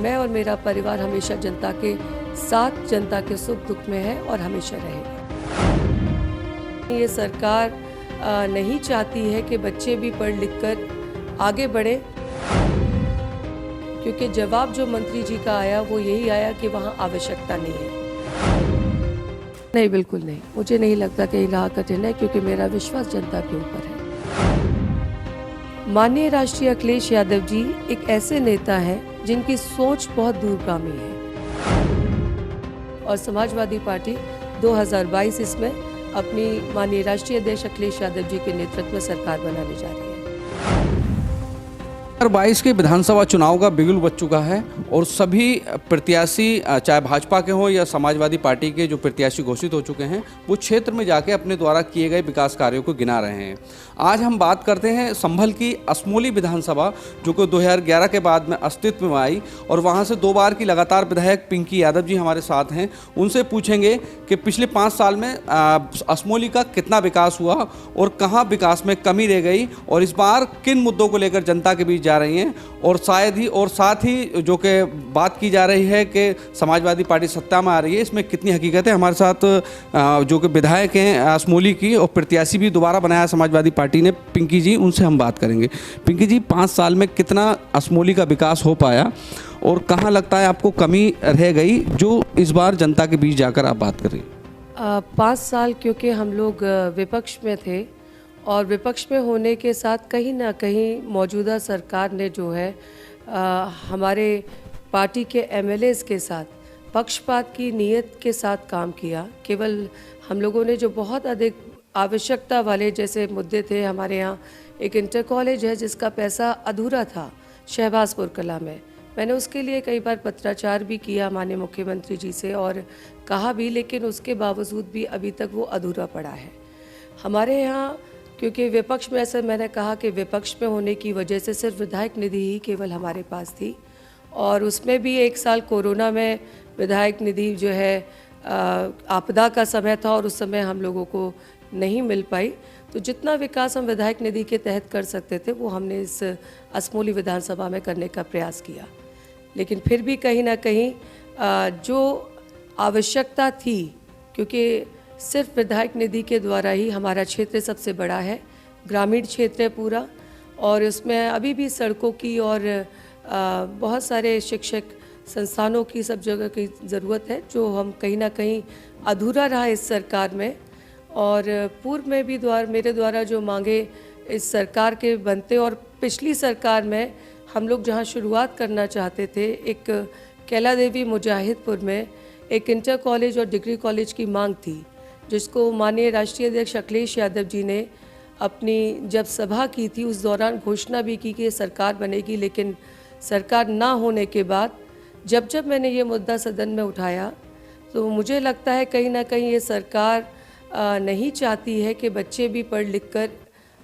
मैं और मेरा परिवार हमेशा जनता के साथ, जनता के सुख दुख में है और हमेशा रहेगा। ये सरकार नहीं चाहती है कि बच्चे भी पढ़ लिख कर आगे बढ़े, क्योंकि जवाब जो मंत्री जी का आया वो यही आया कि वहाँ आवश्यकता नहीं है। नहीं, बिल्कुल नहीं, मुझे नहीं लगता कि राह कठिन है, क्योंकि मेरा विश्वास जनता के ऊपर है। माननीय राष्ट्रीय अखिलेश यादव जी एक ऐसे नेता हैं जिनकी सोच बहुत दूरगामी है और समाजवादी पार्टी 2022 इसमें अपनी माननीय राष्ट्रीय अध्यक्ष अखिलेश यादव जी के नेतृत्व में सरकार बनाने जा रही है। 2022 के विधानसभा चुनाव का बिगुल बज चुका है और सभी प्रत्याशी, चाहे भाजपा के हों या समाजवादी पार्टी के जो प्रत्याशी घोषित हो चुके हैं, वो क्षेत्र में जाके अपने द्वारा किए गए विकास कार्यों को गिना रहे हैं। आज हम बात करते हैं संभल की असमोली विधानसभा, जो कि 2011 के बाद में अस्तित्व में आई और वहाँ से 2 बार की लगातार विधायक पिंकी यादव जी हमारे साथ हैं। उनसे पूछेंगे कि पिछले 5 साल में असमोली का कितना विकास हुआ और कहाँ विकास में कमी रह गई और इस बार किन मुद्दों को लेकर जनता के बीच जा रही हैं, और शायद ही और साथ ही जो कि बात की जा रही है कि समाजवादी पार्टी सत्ता में आ रही है, इसमें कितनी हकीकत है। हमारे साथ जो कि विधायक हैं असमोली की और प्रत्याशी भी दोबारा बनाया समाजवादी पार्टी ने, पिंकी जी, उनसे हम बात करेंगे। पिंकी जी, 5 साल में कितना असमोली का विकास हो पाया और कहाँ लगता है आपको कमी रह गई जो इस बार जनता के बीच जाकर आप बात कर रही हैं? 5 साल क्योंकि हम लोग विपक्ष में थे और विपक्ष में होने के साथ कहीं ना कहीं मौजूदा सरकार ने जो है हमारे पार्टी के एमएलएज के साथ पक्षपात की नीयत के साथ काम किया। केवल हम लोगों ने जो बहुत अधिक आवश्यकता वाले जैसे मुद्दे थे, हमारे यहाँ एक इंटर कॉलेज है जिसका पैसा अधूरा था शहबाजपुर कला में, मैंने उसके लिए कई बार पत्राचार भी किया माननीय मुख्यमंत्री जी से और कहा भी, लेकिन उसके बावजूद भी अभी तक वो अधूरा पड़ा है। हमारे यहाँ क्योंकि विपक्ष में, ऐसा मैंने कहा कि विपक्ष में होने की वजह से सिर्फ विधायक निधि ही केवल हमारे पास थी और उसमें भी 1 साल कोरोना में विधायक निधि जो है आपदा का समय था और उस समय हम लोगों को नहीं मिल पाई, तो जितना विकास हम विधायक निधि के तहत कर सकते थे वो हमने इस असमोली विधानसभा में करने का प्रयास किया। लेकिन फिर भी कहीं ना कहीं जो आवश्यकता थी, क्योंकि सिर्फ विधायक निधि के द्वारा ही हमारा क्षेत्र सबसे बड़ा है, ग्रामीण क्षेत्र है पूरा, और उसमें अभी भी सड़कों की और बहुत सारे शिक्षक संस्थानों की सब जगह की ज़रूरत है, जो हम कहीं ना कहीं अधूरा रहा इस सरकार में। और पूर्व में भी मेरे द्वारा जो मांगे इस सरकार के बनते, और पिछली सरकार में हम लोग जहां शुरुआत करना चाहते थे, एक कैला देवी मुजाहिदपुर में एक इंटर कॉलेज और डिग्री कॉलेज की मांग थी, जिसको माननीय राष्ट्रीय अध्यक्ष अखिलेश यादव जी ने अपनी जब सभा की थी उस दौरान घोषणा भी की कि सरकार बनेगी, लेकिन सरकार ना होने के बाद जब मैंने ये मुद्दा सदन में उठाया तो मुझे लगता है कहीं ना कहीं ये सरकार नहीं चाहती है कि बच्चे भी पढ़ लिख कर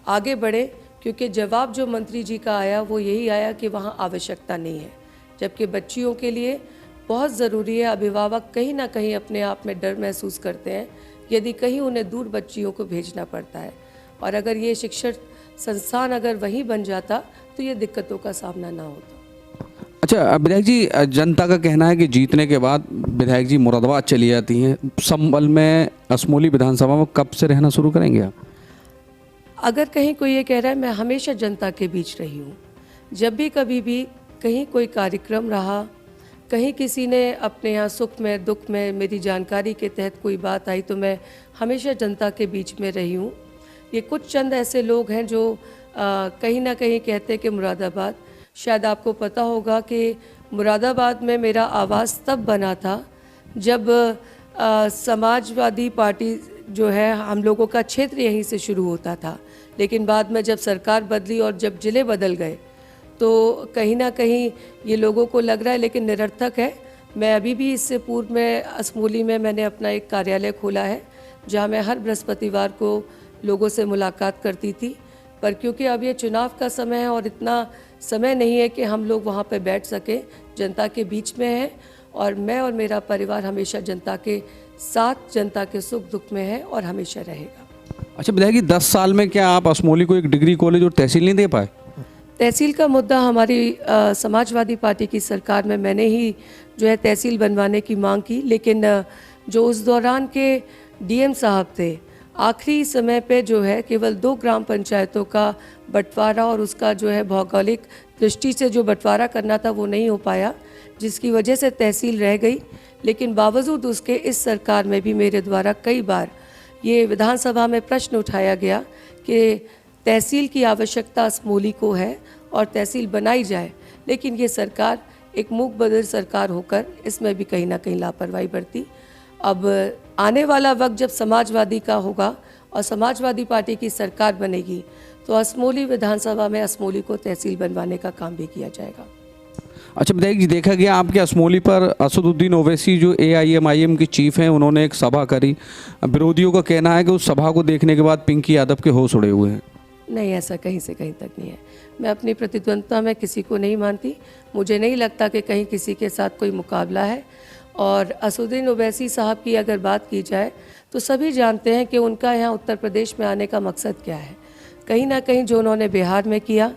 आगे बढ़े, क्योंकि जवाब जो मंत्री जी का आया वो यही आया कि वहाँ आवश्यकता नहीं है, जबकि बच्चियों के लिए बहुत ज़रूरी है। अभिभावक कहीं ना कहीं अपने आप में डर महसूस करते हैं यदि कहीं उन्हें दूर बच्चियों को भेजना पड़ता है, और अगर ये शिक्षण संस्थान अगर वहीं बन जाता तो ये दिक्कतों का सामना ना होता। अच्छा विधायक जी, जनता का कहना है कि जीतने के बाद विधायक जी मुरादाबाद चली जाती हैं, संभल में असमोली विधानसभा में कब से रहना शुरू करेंगे आप? अगर कहीं कोई ये कह रहा है, मैं हमेशा जनता के बीच रही हूँ। जब भी कभी भी कहीं कोई कार्यक्रम रहा, कहीं किसी ने अपने यहाँ सुख में दुख में मेरी जानकारी के तहत कोई बात आई, तो मैं हमेशा जनता के बीच में रही हूँ। ये कुछ चंद ऐसे लोग हैं जो कहीं ना कहीं कहते हैं कि मुरादाबाद, शायद आपको पता होगा कि मुरादाबाद में मेरा आवास तब बना था जब समाजवादी पार्टी जो है, हम लोगों का क्षेत्र यहीं से शुरू होता था, लेकिन बाद में जब सरकार बदली और जब ज़िले बदल गए तो कहीं ना कहीं ये लोगों को लग रहा है, लेकिन निरर्थक है। मैं अभी भी इससे पूर्व में असमोली में मैंने अपना एक कार्यालय खोला है जहाँ मैं हर बृहस्पतिवार को लोगों से मुलाकात करती थी, पर क्योंकि अब ये चुनाव का समय है और इतना समय नहीं है कि हम लोग वहाँ पे बैठ सकें, जनता के बीच में है, और मैं और मेरा परिवार हमेशा जनता के साथ, जनता के सुख दुख में है और हमेशा रहेगा। अच्छा विधायक जी, 10 साल में क्या आप असमोली को एक डिग्री कॉलेज और तहसील नहीं दे पाए? तहसील का मुद्दा हमारी समाजवादी पार्टी की सरकार में मैंने ही जो है तहसील बनवाने की मांग की, लेकिन जो उस दौरान के डीएम साहब थे, आखिरी समय पे जो है केवल 2 ग्राम पंचायतों का बंटवारा और उसका जो है भौगोलिक दृष्टि से जो बंटवारा करना था वो नहीं हो पाया, जिसकी वजह से तहसील रह गई। लेकिन बावजूद उसके इस सरकार में भी मेरे द्वारा कई बार ये विधानसभा में प्रश्न उठाया गया कि तहसील की आवश्यकता असमोली को है और तहसील बनाई जाए, लेकिन ये सरकार एक मूक बधिर सरकार होकर इसमें भी कहीं ना कहीं लापरवाही बरती। अब आने वाला वक्त जब समाजवादी का होगा और समाजवादी पार्टी की सरकार बनेगी तो असमोली विधानसभा में असमोली को तहसील बनवाने का काम भी किया जाएगा। अच्छा विधायक जी, देखा गया आपके असमोली पर असदुद्दीन ओवैसी जो AIMIM के चीफ हैं, उन्होंने एक सभा करी। विरोधियों का कहना है कि उस सभा को देखने के बाद पिंकी यादव के होश उड़े हुए हैं। नहीं, ऐसा कहीं से कहीं तक नहीं है। मैं अपनी प्रतिद्वंद्विता में किसी को नहीं मानती। मुझे नहीं लगता कि कहीं किसी के साथ कोई मुकाबला है। और असदुद्दीन ओवैसी साहब की अगर बात की जाए तो सभी जानते हैं कि उनका यहाँ उत्तर प्रदेश में आने का मकसद क्या है। कहीं ना कहीं जो उन्होंने बिहार में किया,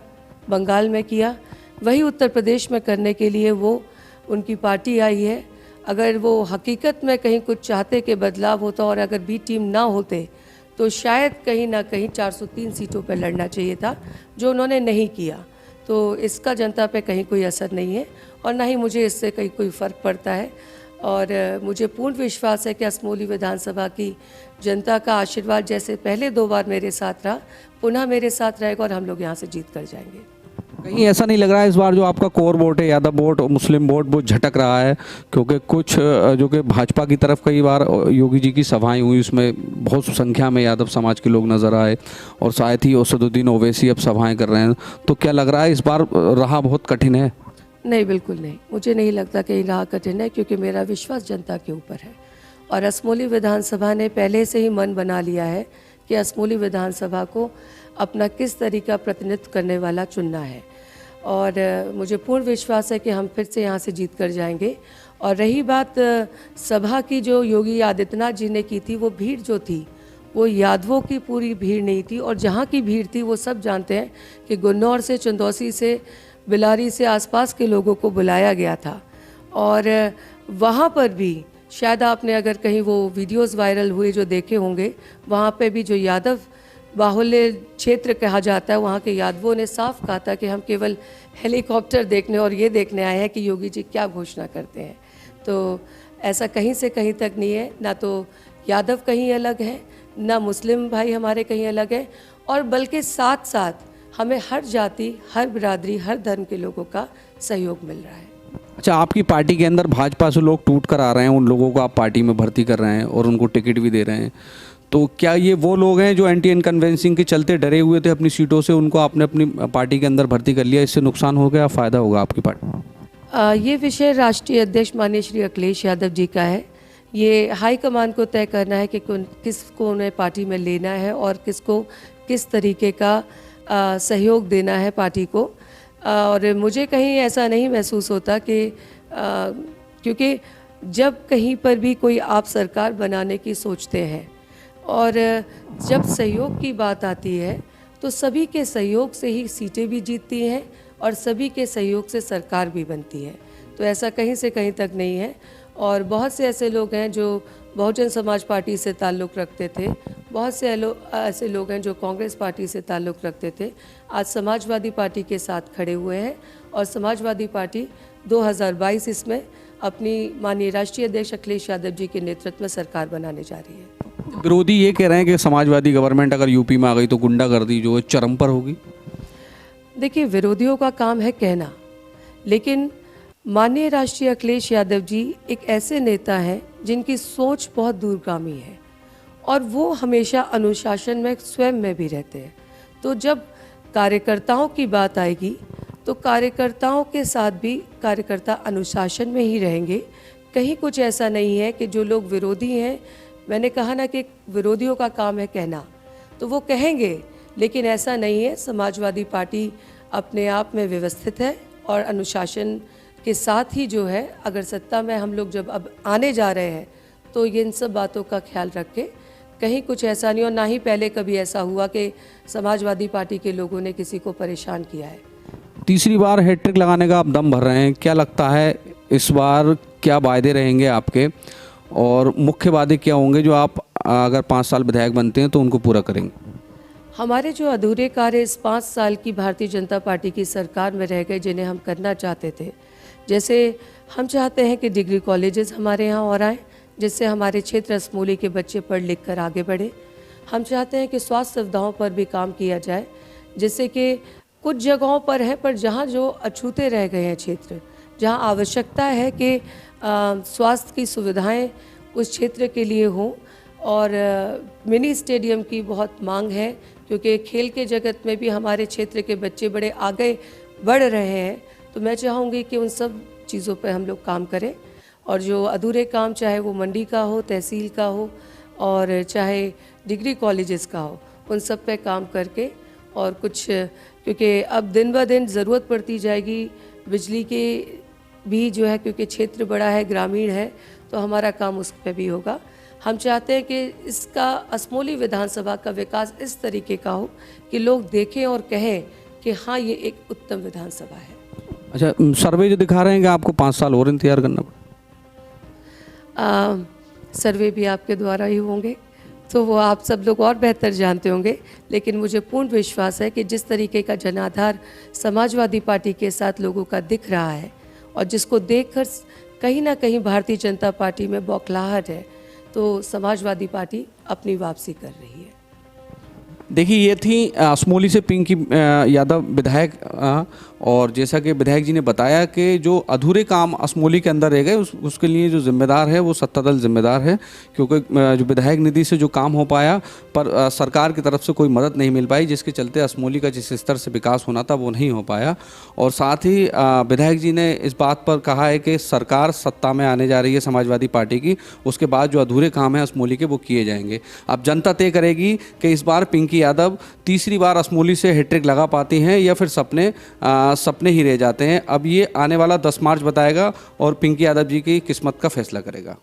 बंगाल में किया, वही उत्तर प्रदेश में करने के लिए वो उनकी पार्टी आई है। अगर वो हकीकत में कहीं कुछ चाहते कि बदलाव होता और अगर बी टीम ना होते तो शायद कहीं ना कहीं 403 सीटों पर लड़ना चाहिए था, जो उन्होंने नहीं किया। तो इसका जनता पे कहीं कोई असर नहीं है और ना ही मुझे इससे कहीं कोई फ़र्क पड़ता है। और मुझे पूर्ण विश्वास है कि असमोली विधानसभा की जनता का आशीर्वाद जैसे पहले 2 बार मेरे साथ रहा, पुनः मेरे साथ रहेगा और हम लोग यहाँ से जीत कर जाएंगे। कहीं ऐसा नहीं लग रहा है इस बार जो आपका कोर वोट है, यादव वोट, मुस्लिम वोट, वो झटक रहा है? क्योंकि कुछ जो कि भाजपा की तरफ कई बार योगी जी की सभाएं हुई, उसमें बहुत संख्या में यादव समाज के लोग नज़र आए और साथ ही असदुद्दीन ओवैसी अब सभाएं कर रहे हैं। तो क्या लग रहा है इस बार राह बहुत कठिन है? नहीं, बिल्कुल नहीं। मुझे नहीं लगता कि राह कठिन है, क्योंकि मेरा विश्वास जनता के ऊपर है और असमोली विधानसभा ने पहले से ही मन बना लिया है कि असमोली विधानसभा को अपना किस तरीका प्रतिनिधित्व करने वाला चुनना है। और मुझे पूर्ण विश्वास है कि हम फिर से यहाँ से जीत कर जाएंगे। और रही बात सभा की, जो योगी आदित्यनाथ जी ने की थी, वो भीड़ जो थी वो यादवों की पूरी भीड़ नहीं थी। और जहाँ की भीड़ थी वो सब जानते हैं कि गुन्नौर से, चंदौसी से, बिलारी से आसपास के लोगों को बुलाया गया था। और वहाँ पर भी शायद आपने अगर कहीं वो वीडियोस वायरल हुए जो देखे होंगे, वहाँ पे भी जो यादव बाहुल्य क्षेत्र कहा जाता है, वहाँ के यादवों ने साफ कहा था कि हम केवल हेलीकॉप्टर देखने और ये देखने आए हैं कि योगी जी क्या घोषणा करते हैं। तो ऐसा कहीं से कहीं तक नहीं है, ना तो यादव कहीं अलग है, ना मुस्लिम भाई हमारे कहीं अलग है, और बल्कि साथ साथ हमें हर जाति, हर बिरादरी, हर धर्म के लोगों का सहयोग मिल रहा है। अच्छा, आपकी पार्टी के अंदर भाजपा से लोग टूट कर आ रहे हैं, उन लोगों को आप पार्टी में भर्ती कर रहे हैं और उनको टिकट भी दे रहे हैं। तो क्या ये वो लोग हैं जो एंटी इनकन्वेंसिंग के चलते डरे हुए थे अपनी सीटों से, उनको आपने अपनी पार्टी के अंदर भर्ती कर लिया? इससे नुकसान हो गया, फ़ायदा होगा आपकी पार्टी? ये विषय राष्ट्रीय अध्यक्ष माननीय श्री अखिलेश यादव जी का है। ये हाईकमान को तय करना है कि किसको उन्हें पार्टी में लेना है और किसको किस तरीके का सहयोग देना है पार्टी को। और मुझे कहीं ऐसा नहीं महसूस होता कि क्योंकि जब कहीं पर भी कोई आप सरकार बनाने की सोचते हैं और जब सहयोग की बात आती है तो सभी के सहयोग से ही सीटें भी जीतती हैं और सभी के सहयोग से सरकार भी बनती है। तो ऐसा कहीं से कहीं तक नहीं है। और बहुत से ऐसे लोग हैं जो बहुजन समाज पार्टी से ताल्लुक़ रखते थे, बहुत से ऐसे लोग हैं जो कांग्रेस पार्टी से ताल्लुक़ रखते थे, आज समाजवादी पार्टी के साथ खड़े हुए हैं और समाजवादी पार्टी 2022 इसमें अपनी माननीय राष्ट्रीय अध्यक्ष अखिलेश यादव जी के नेतृत्व में सरकार बनाने जा रही है। विरोधी ये कह रहे हैं कि समाजवादी गवर्नमेंट अगर यूपी में आ गई तो गुंडागर्दी जो है चरम पर होगी। देखिए, विरोधियों का काम है कहना, लेकिन माननीय राष्ट्रीय अखिलेश यादव जी एक ऐसे नेता हैं जिनकी सोच बहुत दूरगामी है और वो हमेशा अनुशासन में स्वयं में भी रहते हैं। तो जब कार्यकर्ताओं की बात आएगी तो कार्यकर्ताओं के साथ भी कार्यकर्ता अनुशासन में ही रहेंगे। कहीं कुछ ऐसा नहीं है कि जो लोग विरोधी हैं, मैंने कहा ना कि विरोधियों का काम है कहना, तो वो कहेंगे, लेकिन ऐसा नहीं है। समाजवादी पार्टी अपने आप में व्यवस्थित है और अनुशासन के साथ ही जो है, अगर सत्ता में हम लोग जब अब आने जा रहे हैं तो ये इन सब बातों का ख्याल रख के कहीं कुछ ऐसा नहीं, और ना ही पहले कभी ऐसा हुआ कि समाजवादी पार्टी के लोगों ने किसी को परेशान किया है। तीसरी बार हैट्रिक लगाने का आप दम भर रहे हैं, क्या लगता है इस बार क्या वायदे रहेंगे आपके और मुख्य वादे क्या होंगे जो आप अगर 5 साल विधायक बनते हैं तो उनको पूरा करेंगे? हमारे जो अधूरे कार्य इस 5 साल की भारतीय जनता पार्टी की सरकार में रह गए, जिन्हें हम करना चाहते थे, जैसे हम चाहते हैं कि डिग्री कॉलेजेस हमारे यहाँ और आएँ, जिससे हमारे क्षेत्र असमोली के बच्चे पढ़ लिख कर आगे बढ़े। हम चाहते हैं कि स्वास्थ्य सुविधाओं पर भी काम किया जाए, जिससे कि कुछ जगहों पर है, पर जहाँ जो अछूते रह गए हैं क्षेत्र, जहाँ आवश्यकता है कि स्वास्थ्य की सुविधाएं उस क्षेत्र के लिए हों, और मिनी स्टेडियम की बहुत मांग है, क्योंकि खेल के जगत में भी हमारे क्षेत्र के बच्चे बड़े आगे बढ़ रहे हैं। तो मैं चाहूँगी कि उन सब चीज़ों पर हम लोग काम करें, और जो अधूरे काम, चाहे वो मंडी का हो, तहसील का हो, और चाहे डिग्री कॉलेजेस का हो, उन सब पे काम करके, और कुछ, क्योंकि अब दिन ब दिन ज़रूरत पड़ती जाएगी बिजली की भी जो है, क्योंकि क्षेत्र बड़ा है, ग्रामीण है, तो हमारा काम उस पर भी होगा। हम चाहते हैं कि इसका असमोली विधानसभा का विकास इस तरीके का हो कि लोग देखें और कहें कि हाँ, ये एक उत्तम विधानसभा है। अच्छा, सर्वे जो दिखा रहे हैं कि आपको 5 साल और इंतजार करना पड़ा? सर्वे भी आपके द्वारा ही होंगे, तो वो आप सब लोग और बेहतर जानते होंगे, लेकिन मुझे पूर्ण विश्वास है कि जिस तरीके का जनाधार समाजवादी पार्टी के साथ लोगों का दिख रहा है, और जिसको देखकर कहीं ना कहीं भारतीय जनता पार्टी में बौखलाहट है, तो समाजवादी पार्टी अपनी वापसी कर रही है। देखिए, ये थी असमोली से पिंकी यादव विधायक, और जैसा कि विधायक जी ने बताया कि जो अधूरे काम असमोली के अंदर रह गए उसके लिए जो जिम्मेदार है वो सत्तादल जिम्मेदार है, क्योंकि जो विधायक निधि से जो काम हो पाया पर सरकार की तरफ से कोई मदद नहीं मिल पाई, जिसके चलते असमोली का जिस स्तर से विकास होना था वो नहीं हो पाया। और साथ ही विधायक जी ने इस बात पर कहा है कि सरकार सत्ता में आने जा रही है समाजवादी पार्टी की, उसके बाद जो अधूरे काम हैं असमोली के वो किए जाएंगे। अब जनता तय करेगी कि इस बार पिंकी यादव तीसरी बार असमोली से हैट्रिक लगा पाती हैं या फिर सपने ही रह जाते हैं। अब ये आने वाला 10 मार्च बताएगा और पिंकी यादव जी की किस्मत का फैसला करेगा।